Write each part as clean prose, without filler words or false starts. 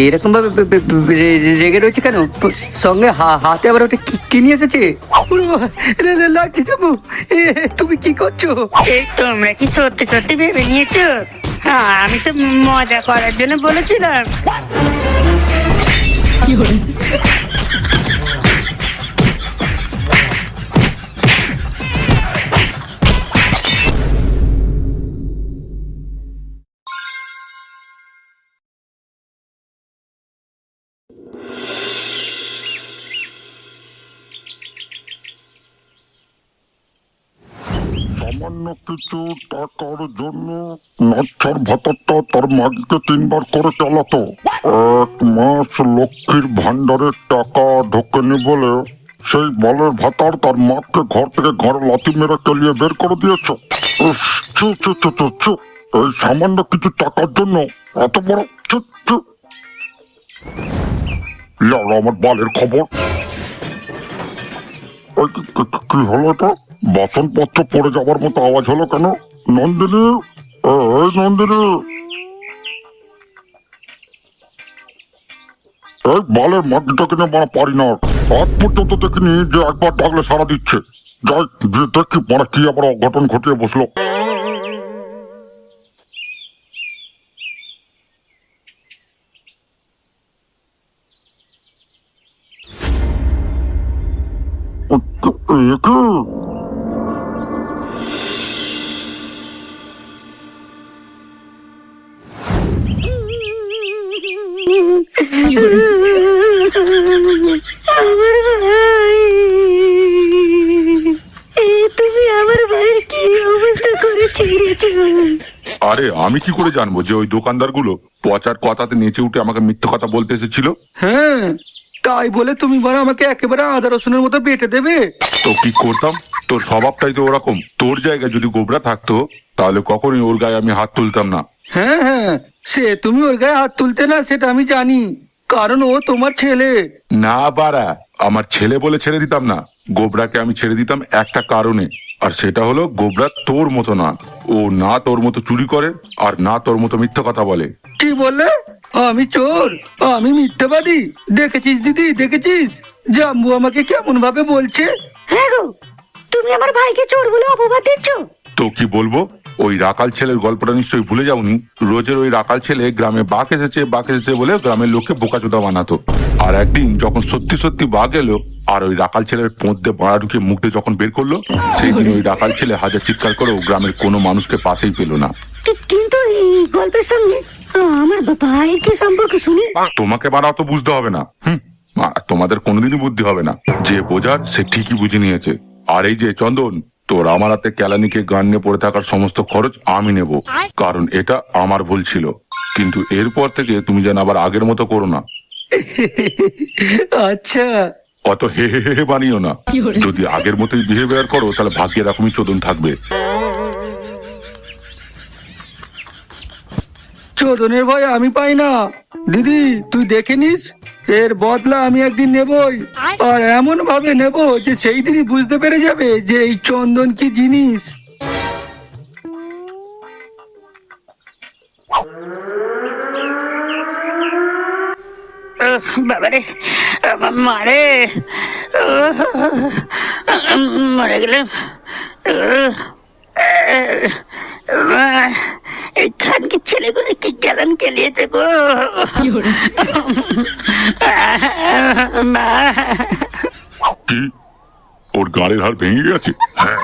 এরকম ভাবে রেগে রয়েছে কেন? সঙ্গে হাতে আবার ওটা কি নিয়ে এসেছে? লাগছে যাবো। তুমি কি করছো? এই তোমরা কি সত্যি সত্যি ভেবে নিয়েছো? হ্যাঁ, আমি তো মজা করার জন্য বলেছিলাম। সামান্য কিছু টাকার জন্য নাচ্ছার ভাতারটা তার মাগিকে 3বার করে চালাতো। 1 মাস লক্ষ্মীর ভান্ডারের টাকা ঢোকেনি বলে সেই বলের ভাতার তার মাকে ঘর থেকে ঘরে লাথি মেরে চালিয়ে বের করে দিয়েছে। এই সামান্য কিছু টাকার জন্য এত বড় আমার বালের খবর। কি হলো এটা? বাসনপত্র পড়ে যাবার মতো আওয়াজ হলো কেন? নন্দিনী, এই নন্দিনী, এই বালের মাটিটাকে নিয়ে পারি না। আজ পর্যন্ত দেখিনি যে একবার ডাকলে সারা দিচ্ছে। যাই যে দেখি কি আবার অঘটন ঘটিয়ে বসলো। আমার ভাই, তুমি আমার ভাইয়ের কি অবস্থা করে ছেড়েছো? আরে আমি কি করে জানবো যে ওই দোকানদার গুলো পচার কথাতে নেচে উঠে আমাকে মিথ্যে কথা বলতে এসেছিল? হ্যাঁ, তাই বলে তুমি বলো আমাকে একেবারে আদা রসুনের মতো বেটে দেবে? তো কি করতাম? তোর স্বভাবটাই তো ওরকম। তোর জায়গায় যদি গোবরা থাকতো তাহলে কখনোই ওর গায়ে আমি হাত তুলতাম না। হ্যাঁ হ্যাঁ, সে তুমি ওর গায়ে হাত তুলতে না সেটা আমি জানি, কারণ ও তোমার ছেলে। না বাড়া, আমার ছেলে বলে ছেড়ে দিতাম না। গোবরাকে আমি ছেড়ে দিতাম একটা কারণে, আর সেটা হলো গোবরা তোর মতো না। ও না তোর মতো চুরি করে আর না তোর মতো মিথ্যে কথা বলে। কি বললে? আমি চোর? আমি মিথ্যাবাদী? দেখেছিস দিদি, দেখেছিস জাম্বু আমাকে কেমন ভাবে বলছে? হ্যাঁ গো, তুমি আমার ভাইকে চোর বলে অপবাদ দিচ্ছ। তো কি বলবো? ওই রাকাল ছেলের গল্পটা নিশ্চয়ই ভুলে যাওনি। রোজের ওই রাকাল ছেলে গ্রামে বাঘ এসেছে বলে গ্রামের লোককে বোকাচোদা বানাতো। আর একদিন যখন সত্যি সত্যি বাঘ এলো আর ওই রাকাল ছেলের মধ্যে বাড়া ঢুকে মুখ দিয়ে যখন বের করলো, সেই দিন ওই রাকাল ছেলে হাজার চিৎকার করেও গ্রামের কোনো মানুষকে পাশেই পেল না। কিন্তু এই গল্পের সঙ্গে আমার ভাইয়ের কি সম্পর্ক শুনি? তোমাকে বাড়া তো বুঝতে হবে না। তোমাদের কোনোদিনই বুদ্ধি হবে না। যে বোঝার সে ঠিকই বুঝে নিয়েছে। আর এই যে চন্দন, তোর আমার হাতে কেলানিকে গান নিয়ে পড়ে থাকার সমস্ত খরচ আমি নেব, কারণ এটা আমার ভুল ছিল। কিন্তু এরপর থেকে তুমি যেন আবার আগের মতো করো না। আচ্ছা। অত হে হে হে বানিও না। যদি আগের মতোই বিহেভিয়ার করো তাহলে ভাগ্যে এরকমই চোদন থাকবে। চোদনের ভয় আমি পাই না দিদি, তুই দেখে নিস। এর বদলা আমি একদিন নেবই, আর এমন ভাবে নেব যে সেই দিনই বুঝতে পেরে যাবে যে এই চন্দন কি জিনিস। বাবারে, মারে, মরে গেলাম। এই খানকে ছেলেগুলো কি জ্বালান কেলিয়েছে গো। কি ওর গাড়ির হাড় ভেঙে গেছে? হ্যাঁ,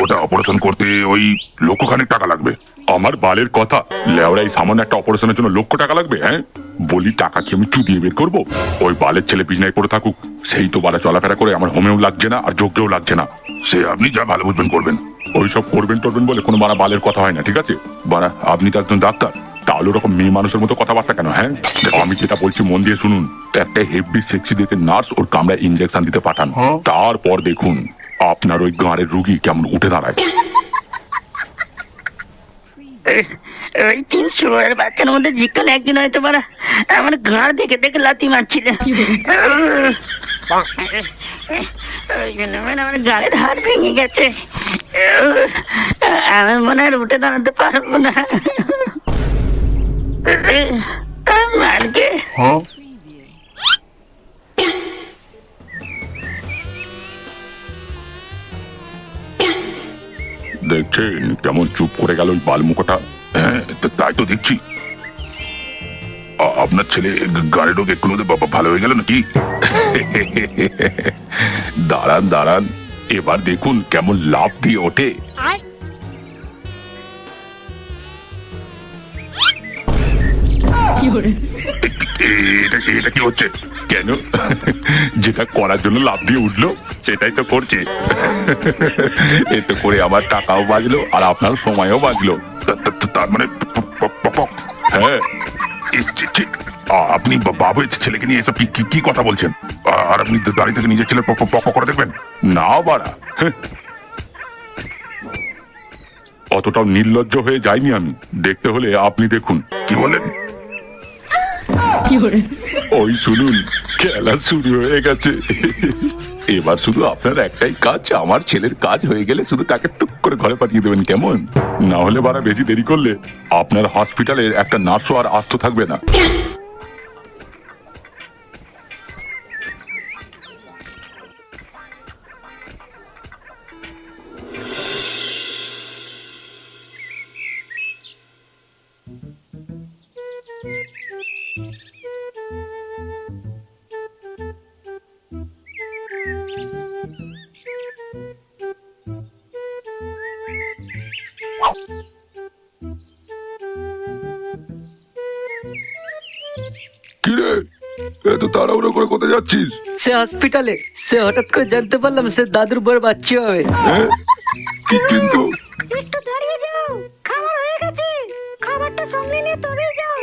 ওটা অপারেশন করতে ওই লক্ষখানেক টাকা লাগবে। আমার বালের কথা, লেওড়া এই সামান্য একটা অপারেশনের জন্য লক্ষ টাকা লাগবে? হ্যাঁ, বলি টাকা কি আমি চুদিয়ে বের করবো? ওই বালের ছেলে বিজনায় পড়ে থাকুক, সেই তো বাড়া চলাফেরা করে আমার হোমেও লাগছে না আর যোগ্যও লাগছে না। সে আপনি যা ভালো বুঝবেন করবেন। ওইসব করবেন টরবেন বলে কোনো বাড়া বালের কথা হয় না, ঠিক আছে? বাড়া আপনি তো একজন ডাক্তার, তাহলে ওরকম মেয়ে মানুষের মতো কথাবার্তা কেন? হ্যাঁ, আমি যেটা বলছি মন দিয়ে শুনুন। একটা হেভি সেক্সি দেখে নার্স ওর কামড়ায় ইঞ্জেকশন দিতে পাঠান, তারপর দেখুন আপনার ওই গাঁড়ের রুগী কেমন উঠে দাঁড়ায়। ওই 300 বাচ্চার মধ্যে যেখানে একদিন হয়তো মারা আমার ঘাড় দেখে দেখে লাথি মারছিল। ওই জন্য আমার গাড়ির হাড় ভেঙে গেছে। আমি মনে হয় উঠে দাঁড়াতে পারবো না। মারকে দেখছেন কেমন চুপ করে গেল ওই বালমুখটা? হ্যাঁ, তাই তো দেখছি। আপনার ছেলে গাড়ি ঢোকে কোনো ভালো হয়ে গেল নাকি? দাঁড়ান দাঁড়ান, এবার দেখুন কেমন লাফ দিয়ে ওঠে। এটা কি হচ্ছে? কেন? যেটা করার জন্য লাফ দিয়ে উঠলো সেটাই তো করছে। এতে করে আমার টাকাও বাঁচলো আর আপনার সময়ও বাঁচলো। তার মানে হ্যাঁ, আপনি বাবু ছেলেকে নিয়ে এসব কি কথা বলছেন? আর আপনি দাঁড়িয়ে থেকে নিজের ছেলের পক্ষ করে দেখবেন না বাড়া? অতটাও নির্লজ্জ হয়ে যায়নি আমি। দেখতে হলে আপনি দেখুন। কি বলেন? ওই শুনুন, খেলা শুরু হয়ে গেছে। এবার শুধু আপনার একটাই কাজ, আমার ছেলের কাজ হয়ে গেলে শুধু তাকে টুক করে ঘরে পাঠিয়ে দেবেন, কেমন? না হলে বাড়া বেশি দেরি করলে আপনার হসপিটালের একটা নার্সও আর আস্ত থাকবে না। কিরে, এত তাড়াহুড়ো করে কোথায় যাচ্ছিস? সে হসপিটালে। সে হঠাৎ করে জানতে পারলাম সে দাদুর বউয়ের বাচ্চা হবে। হ্যাঁ? কিন্তু একটু দাঁড়িয়ে যাও, খাবার হয়ে গেছে, খাবারটা সঙ্গে নিয়ে তবেই যাও।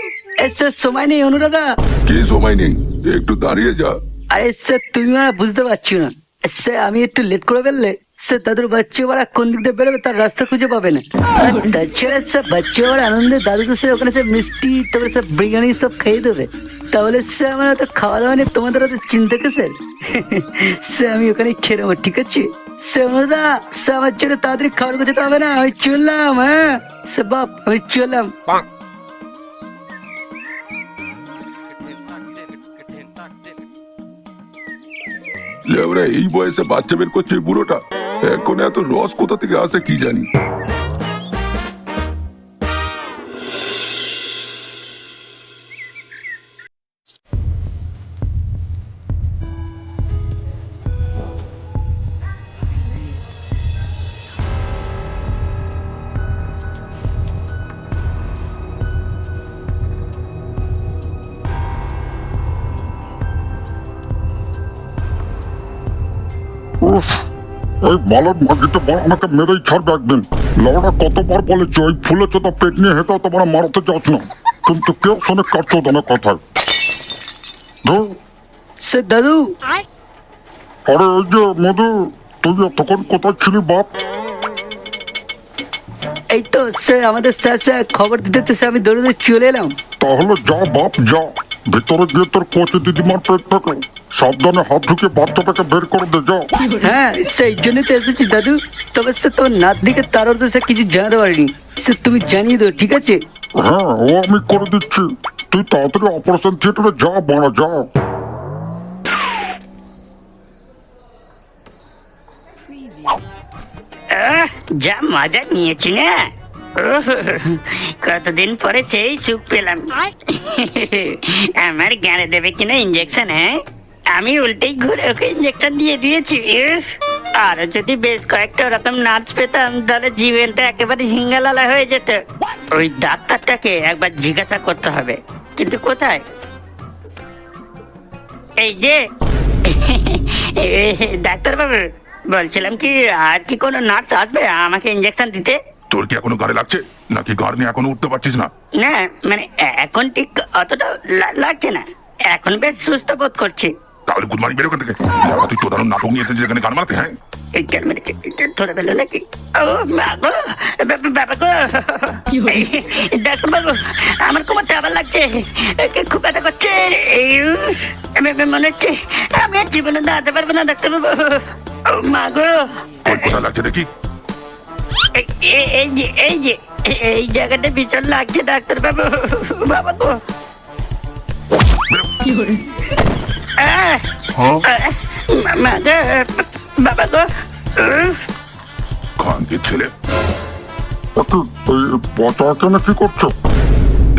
এসে সময় নেই অনুরাধা। কি সময় নেই, একটু দাঁড়িয়ে যা। আরে সে তুমি আর বুঝতে পারছো না, সে আমি একটু লেট করে ফেললে সে দাদুর বাচ্চা ওরা কোন দিক দিয়ে বেরোবে তার রাস্তা খুঁজে পাবে না। আর তাছাড়া সে বাচ্চা ওর আনন্দে দাদুকে সে ওখানে সে মিষ্টি তারপরে সে বিরিয়ানি সব খেয়ে দেবে। তাহলে সে আমার তো খাওয়া দাওয়া নিয়ে তোমাদের অত চিন্তা কিসের? সে আমি ওখানে খেয়ে নেবো, ঠিক আছে? সে অনুদা, সে আমার জন্য তাড়াতাড়ি খাবার গোছাতে হবে না, আমি চললাম। হ্যাঁ সে বাপ, আমি চললাম। লেবরা এই বয়সে বাচ্চা বের করছে এই বুড়োটা, এখন এত রস কোথা থেকে আসে কি জানি। ওই বালক মাগিতে আমাকে মেরেই ছাড়বে একদিন। লাউডা কতবার বলেছে ওই ফুলে চোতা পেট নিয়ে হেঁটে তোমার মারতে যাস না, কিন্তু কেউ শোনে কার চোদনের কথায়। সে দাদু, আরে ওই যে মধু, তুই এতক্ষণ কোথায় ছিলি বাপ? এই তো সে আমাদের স্যার খবর দিতে তো আমি দৌড়ে দৌড়ে চলে এলাম। তাহলে যা বাপ যা, ভিতরে গিয়ে তোর কোচে দিদিমার পেট থেকে সাবধানে হাত ঢুকে বাচ্চাটাকে বের করে দে, যা। হ্যাঁ সেই জন্যই তো এসেছি দাদু। তবে সে তোমার নাতনিকে তার অর্থ সে কিছু জানাতে পারিনি, সে তুমি জানিয়ে দাও, ঠিক আছে? হ্যাঁ ও আমি করে দিচ্ছি, তুই তাড়াতাড়ি অপারেশন থিয়েটারে যা, বাড়া যা। যা মজা নিয়েছি না, কতদিন পরে সেই সুখ পেলাম। আমার গাড়ে দেবে কিনা ইঞ্জেকশন? হ্যাঁ, আমি উল্টেই ঘুরে ওকে ইঞ্জেকশন দিয়ে দিয়েছি। আরো যদি বেশ কয়েকটা ওরকম নার্স পেতাম তাহলে জীবনটা একেবারে ঝিঙ্গালালা হয়ে যেত। ওই ডাক্তারটাকে একবার জিজ্ঞাসা করতে হবে, কিন্তু কোথায়? এই যে ডাক্তার বাবু, বলছিলাম কি আর কি কোনো নার্স আসবে আমাকে ইঞ্জেকশন দিতে? তোর কি এখনো গাড়ি লাগছে নাকি গাড়ি নিয়ে এখনো উঠতে পারছিস না? না মানে এখন ঠিক অতটা লাগছে না, এখন বেশ সুস্থ বোধ করছি। তাহলে গুড মর্নিং, বেরো ওখান থেকে। তুই তোর নাটক নিয়ে এসেছিস এখানে গান মারাতে? হ্যাঁ, এই গান মেরেছে ধরে পেলো নাকি? ও মা গো, বাবা গো, ডাক্তার বাবু আমার কোমরটা আবার লাগছে, খুব ব্যথা করছে। মনে হচ্ছে আমি আর জীবনে দাঁড়াতে পারবো না ডাক্তার বাবু। ও মা গো, কোথায় লাগছে দেখি? এই জায়গাটা ভীষণ লাগছে ডাক্তার বাবু। বাবা গো, বেরো মা গো, বাবা গো, খানকির ছেলে। একটু এই পচা কেন কি করছো?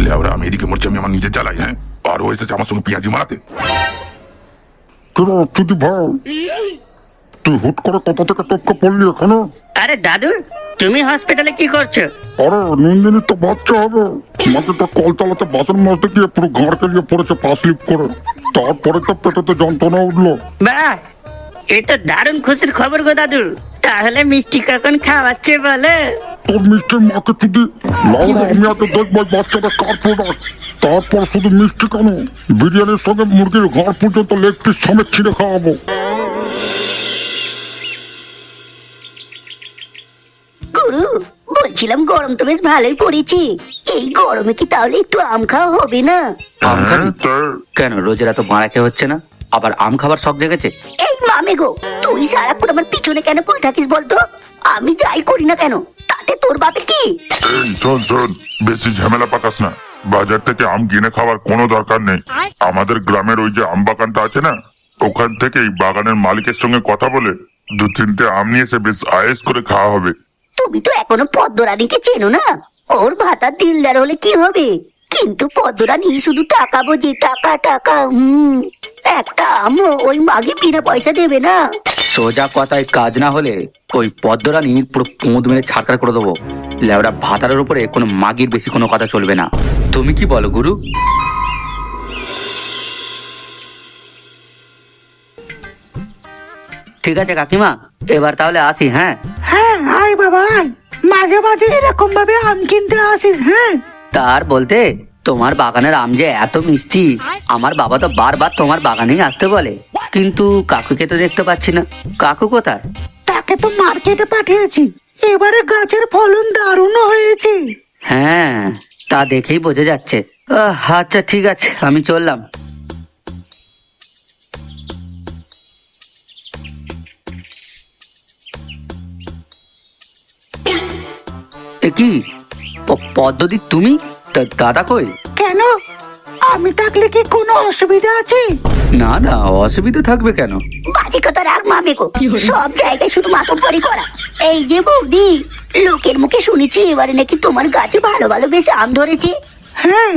লেওরা আমি এদিকে মরছি, আমি আমার নিজের জ্বালাই, হ্যাঁ? আর ও এসেছে আমার সঙ্গে পেঁয়াজি মারাতে। কেন চুদি ভাই, তুই হুট করে কোথা থেকে টপকে পড়লি এখানে? আরে দাদু, তুমি হসপিটালে কি করছো? আরে নন্দিনী তো বাচ্চা হবে, মাকে তো কলতলাতে বাসন মাজতে গিয়ে পুরো ঘাড় কেলিয়ে পড়েছে পা স্লিপ করে, তারপরে তো পেটেতে যন্ত্রণা উঠলো। বাহ, এটা দারুণ খুশির খবর গো দাদু। তাহলে মিষ্টি কখন খাওয়াচ্ছে বলে? তোর মিষ্টির মাকে চুদি, লাউরা আমি আগে দেখবো বাচ্চাটা কার প্রোডাক্ট, তারপর শুধু মিষ্টি কেন, বিরিয়ানির সঙ্গে মুরগির ঘাড় পর্যন্ত লেগ পিস সমেত ছিঁড়ে খাওয়াবো। গুরু, বলছিলাম গরম তো বেশ ভালোই পড়েছে, এই গরমে কি তাহলে একটু আম খাওয়া হবে না? আম খাবি? তাই কেন রোজের এত মারা খেয়ে হচ্ছে না? আবার আম খাবার শখ জেগেছে? এই মামে গো, তুই সারাক্ষণ আমার পিছনে কেন পড়ে থাকিস বলতো? আমি যাই করি না কেন, তাতে তোর বাপের কি? এই শোন শোন, বেশি ঝামেলা পাকাস না। বাজার থেকে আম কিনে খাওয়ার কোনো দরকার নেই। আমাদের গ্রামের ওই যে আম বাগানটা আছে না, ওখান থেকেই বাগানের মালিকের সঙ্গে কথা বলে 2-3টে আম নিয়ে এসে বেশ আয়েস করে খাওয়া হবে। তুমি তো এখনো পদ্মরানীকে চেনো না, ওর ভাতার দিলদার হলে কি হবে? কিন্তু পদ্মরানী শুধু টাকা বোঝে, টাকা টাকা। একটা আমও ওই মাগে বিনা পয়সা দেবে না। সোজা কথায় কাজ না হলে ওই পদ্মরানীর পুরো পোঁদ মেরে ছাড়কার করে দেবো। লেওরা ভাতারের উপরে কোনো মাগির বেশি কোনো কথা চলবে না। তুমি কি বলো গুরু? ঠিক আছে কাকিমা, এবার তাহলে আসি। হ্যাঁ হ্যাঁ, আয় বাবা আয়, মাঝে মাঝে এরকম ভাবে আম কিনতে আসিস। হ্যাঁ, তার বলতে তোমার বাগানের আম যে এত মিষ্টি, আমার বাবা তো বারবার তোমার বাগানেই আসতে বলে, কিন্তু কাকুকে তো দেখতে পাচ্ছি না। কাকু কোথায়? তাকে তো মার্কেটে পাঠিয়েছি, এবারে গাছের ফলন দারুণ হয়েছে। হ্যাঁ, তা দেখেই বোঝা যাচ্ছে। আচ্ছা ঠিক আছে, আমি চললাম। এ কি পদ্ধতি, তুমি? দাদা কই? কেন, আমি থাকলে কি কোনো অসুবিধা আছে? না না, অসুবিধা থাকবে কেন? বাজে কথা রাখ মামে গো, সব জায়গায় শুধু মাতব্বরি করা। এই যে বৌদি, লোকের মুখে শুনেছি এবারে নাকি তোমার গাছে ভালো ভালো বেশ আম ধরেছে। হ্যাঁ,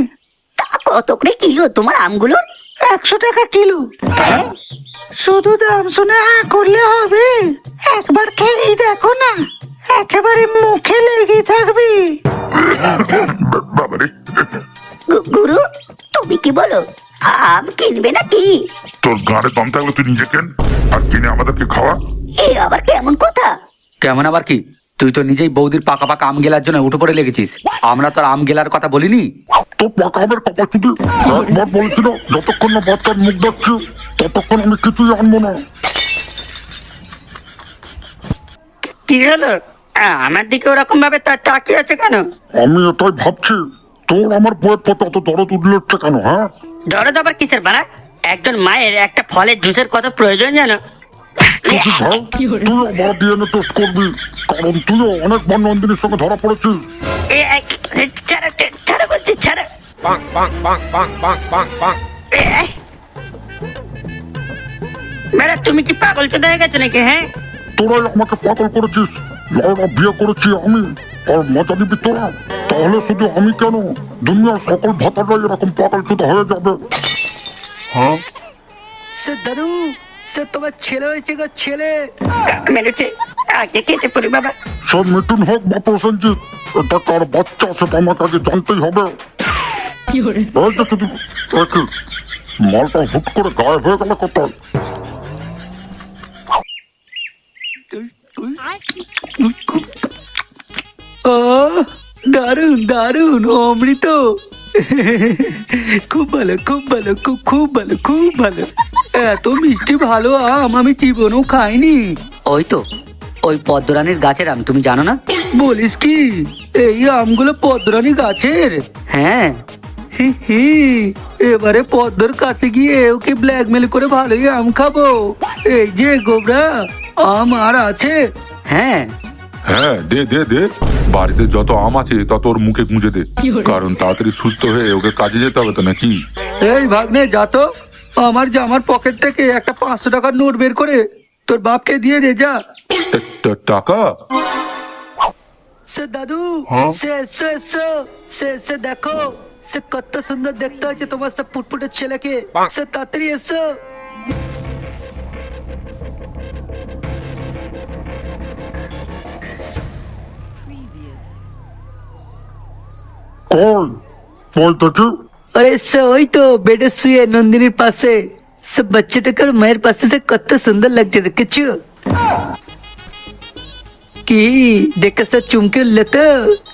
তা কত করে কিলো তোমার আমগুলো? 100 টাকা কিলো। শুধু দাম শুনে হ্যাঁ করলে হবে? একবার খেয়েই দেখো না, একেবারে মুখে লেগে থাকবে। বাবারে, গুরু, তুমি কি বলো, আম কিনবে নাকি? তোর গাঁড়ে দম থাকলে তুই নিজে কেন, আর কিনে আমাদেরকে খাওয়া। এ আবার কেমন কথা? কেমন আবার কি? তুই তো নিজেই বৌদির পাকা পাকা আম গেলার জন্য উঠে পড়ে লেগেছিস। আমরা তো আর আম গেলার কথা বলিনি। তো পাকা আমের কাপা চুদি, একবার বলেছিল যতক্ষণ না বাচ্চার মুখ দেখছি ততক্ষণ আমি কিছুই আনবো না। কি হলো? আমার দিকে ওরকম ভাবে তার তাকিয়ে আছে কেন? আমি এটাই ভাবছি, তোর আমার বইয়ের প্রতি অত দরদ উঠলে হচ্ছে কেন? হ্যাঁ, দরদ আবার কিসের বাড়া? একজন মায়ের একটা ফলের জুসের কত প্রয়োজন জানো? ভাই তুইও বড় ডিএনএ টেস্ট করবি, কারণ তুইও অনেকবার নন্দিনীর সঙ্গে ধরা পড়েছিস। ছাড়া ছাড়া বলছি, ছাড়া। ম্যাডাম, তুমি কি পাগল চোদা হয়ে গেছো নাকি? হ্যাঁ, তোরাই আমাকে পাগল করেছিস, লাউরা বিয়ে করেছি আমি, আর মজা দিবি তোরা? তাহলে শুধু আমি কেন, দুনিয়ার সকল ভাতারাই এরকম পাগল চোদা হয়ে যাবে। হ্যাঁ, সে দাদু, সে তোমার ছেলে হয়েছে গো, ছেলে। মেরেছে, আগে কেটে পড়ি বাবা। সে মিঠুন হোক বা প্রসেনজিৎ, এটা কার বাচ্চা সেটা আমাকে আগে জানতেই হবে। এই যে শুধু একই মালটা হুট করে গায়েব হয়ে গেল কোথায়? ও দারুন দারুন, অমৃত। খুব ভালো, খুব ভালো, খুব খুব ভালো, খুব ভালো। এত মিষ্টি ভালো আম আমি জীবনেও খাইনি। ওই তো, ওই পদ্মরানীর গাছের আম, তুমি জানো না? বলিস কি, এই আমগুলো পদ্মরানী গাছের? হ্যাঁ। হি হি, এবারে পদ্মর কাছে গিয়ে ওকে ব্ল্যাকমেল করে ভালোই আম খাবো। এই যে গোবরা, আম আর আছে? হ্যাঁ। হ্যাঁ, দে দে দে, বাড়িতে যত আম আছে তত ওর মুখে গুঁজে দে, কারণ তাড়াতাড়ি সুস্থ হয়ে ওকে কাজে যেতে হবে তো নাকি? এই ভাগ্নে যা তো, আমার জামার পকেট থেকে একটা 500 টাকার নোট বের করে তোর বাপকে দিয়ে দে যা। টাকা? সে দাদু, সে এসো এসো, সে দেখো, সে কত সুন্দর দেখতে হয়েছে তোমার সব পুটপুটের ছেলেকে, সে তাড়াতাড়ি এসো। কই কই দেখি? अरे सो वही तो बेटे শুয়ে নন্দিনীর পাশে, সব বাচ্চাটাকে ওর মায়ের পাশে সে কত সুন্দর লাগছে দেখেছো? কি দেখে সে চুমকে উঠলে তো,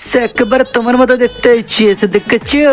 সে একেবারে তোমার মতো দেখতে হয়েছে, সে দেখেছো?